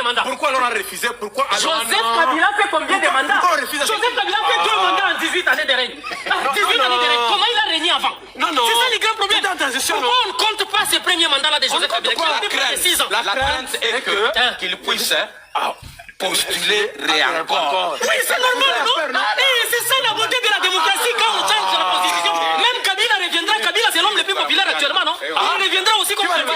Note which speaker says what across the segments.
Speaker 1: mandats.
Speaker 2: Pourquoi on a refusé? Pourquoi
Speaker 1: Joseph Kabila fait combien de mandats? Joseph Kabila fait 2 mandats en 18 années de règne. 18 années de règne. Comment il a régné avant?
Speaker 2: Non, non.
Speaker 1: C'est ça le grand problème. Pourquoi on ne compte pas ces premiers mandats-là de Joseph Kabila?
Speaker 2: La crainte est qu'il puisse postuler encore.
Speaker 1: Oui, c'est normal, non? C'est ça la beauté de la démocratie quand on change la constitution. Même Kabila reviendra. Kabila, c'est l'homme le plus populaire actuellement, non? Il reviendra aussi comme président.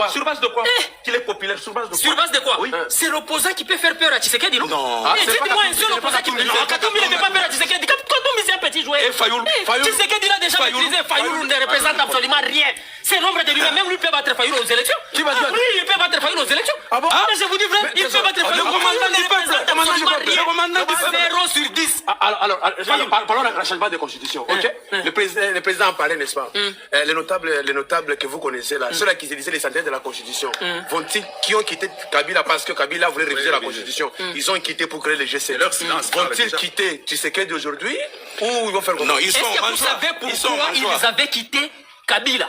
Speaker 2: Sur base de quoi? Qu'il est populaire, sur base de quoi?
Speaker 1: Sur base de quoi? C'est l'opposant qui peut faire peur à Tshisekedi, non?
Speaker 2: Non.
Speaker 1: Dites-moi un seul opposant qui peut... Non, Katumbi ne fait pas peur à Tshisekedi. Katumbi, c'est un petit joueur. Tshisekedi l'a déjà maîtrisé. Fayoul ne représente absolument rien. C'est l'ombre de lui-même. Même lui peut battre Fayoul aux élections. Lui, il peut battre Fayoul aux élections. Ah bon? Mais je vous dis vrai, il peut battre Fayoul.
Speaker 2: Le commandant du peuple.
Speaker 1: 0 sur 10.
Speaker 2: Alors, parlons d'un changement de constitution, ok? Le président en parlait, n'est-ce pas? Les notables que vous connaissez là, ceux-là qui se disaient les sentinelles de la constitution, qui ont quitté Kabila parce que Kabila voulait réviser la constitution, ils ont quitté pour créer le G7. Vont-ils quitter Tshisekedi aujourd'hui ou ils vont faire comment?
Speaker 1: Est-ce que vous savez pourquoi ils avaient quitté Kabila?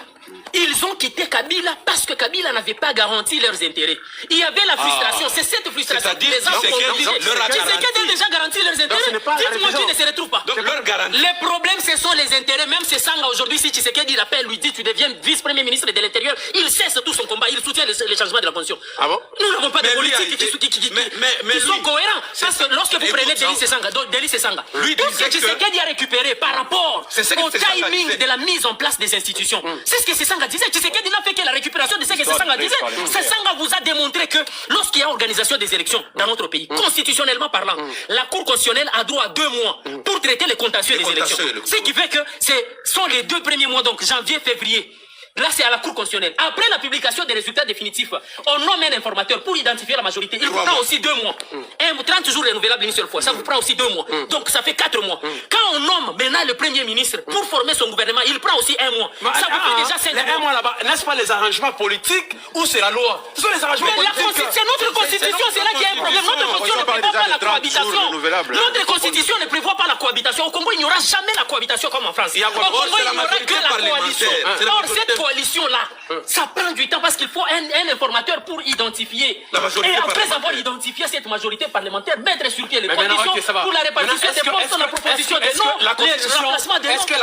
Speaker 1: Ils ont quitté Kabila parce que Kabila n'avait pas garanti leurs intérêts. Il y avait la frustration, c'est cette frustration qui les a obligés. Tshisekedi a déjà garanti leurs intérêts. Dites-moi qui ne se retrouve pas. Le problème, ce sont les intérêts. Même c'est Sanga aujourd'hui, si Tshisekedi l'appelle, lui dit tu deviens vice-premier ministre de l'Intérieur, il cesse tout son combat, il soutient le changement de la constitution. Ah bon? Nous n'avons pas de politique qui sont cohérents. Parce que lorsque vous prenez Delis Sanga, tout ce que Tshisekedi a récupéré par rapport au timing de la mise en place des institutions, c'est ce que Sanga disait. Tshisekedi n'a fait que la récupération de ce que Sanga disait. Sanga vous a démontré que lorsqu'il y a organisation des élections dans notre pays, constitutionnellement parlant, la Cour constitutionnelle a droit à 2 mois pour traiter les contentieux des élections. Ce qui fait que ce sont les 2 premiers mois, donc janvier, février. Là, c'est à la Cour constitutionnelle. Après la publication des résultats définitifs, on nomme un informateur pour identifier la majorité. Il vous prend aussi 2 mois. 30 jours renouvelables une seule fois. Ça vous prend aussi 2 mois. Donc, ça fait 4 mois. Quand on nomme maintenant le Premier ministre pour former son gouvernement, il prend aussi 1 mois. Ça vous fait déjà 5 mois.
Speaker 2: 1 mois là-bas, n'est-ce pas les arrangements politiques ou c'est la loi? Ce sont les arrangements politiques.
Speaker 1: C'est notre constitution, c'est là qu'il y a un problème. Notre constitution ne prévoit pas la cohabitation. Notre constitution ne prévoit pas la cohabitation. Au Congo, il n'y aura jamais la cohabitation comme en France. Au Congo, il n'y aura que la coalition. Or, cette coalition-là, ça prend du temps parce qu'il faut un informateur pour identifier. Et après avoir identifié cette majorité parlementaire, mettre sur pied les conditions pour la répartition des postes dans la proposition de non, le remplacement des noms.
Speaker 2: Est-ce que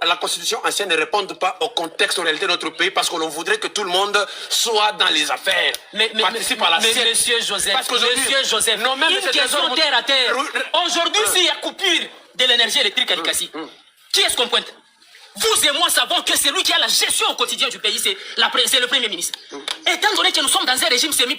Speaker 2: la constitution ancienne ne répond pas au contexte, aux réalités de notre pays parce que l'on voudrait que tout le monde soit dans les affaires, participe à la scène?
Speaker 1: Mais monsieur Joseph, une question terre à terre. Aujourd'hui, s'il y a coupure de l'énergie électrique à Likasi, qui est-ce qu'on pointe? Vous et moi savons que c'est lui qui a la gestion au quotidien du pays, c'est le Premier ministre. Étant donné que nous sommes dans un régime semi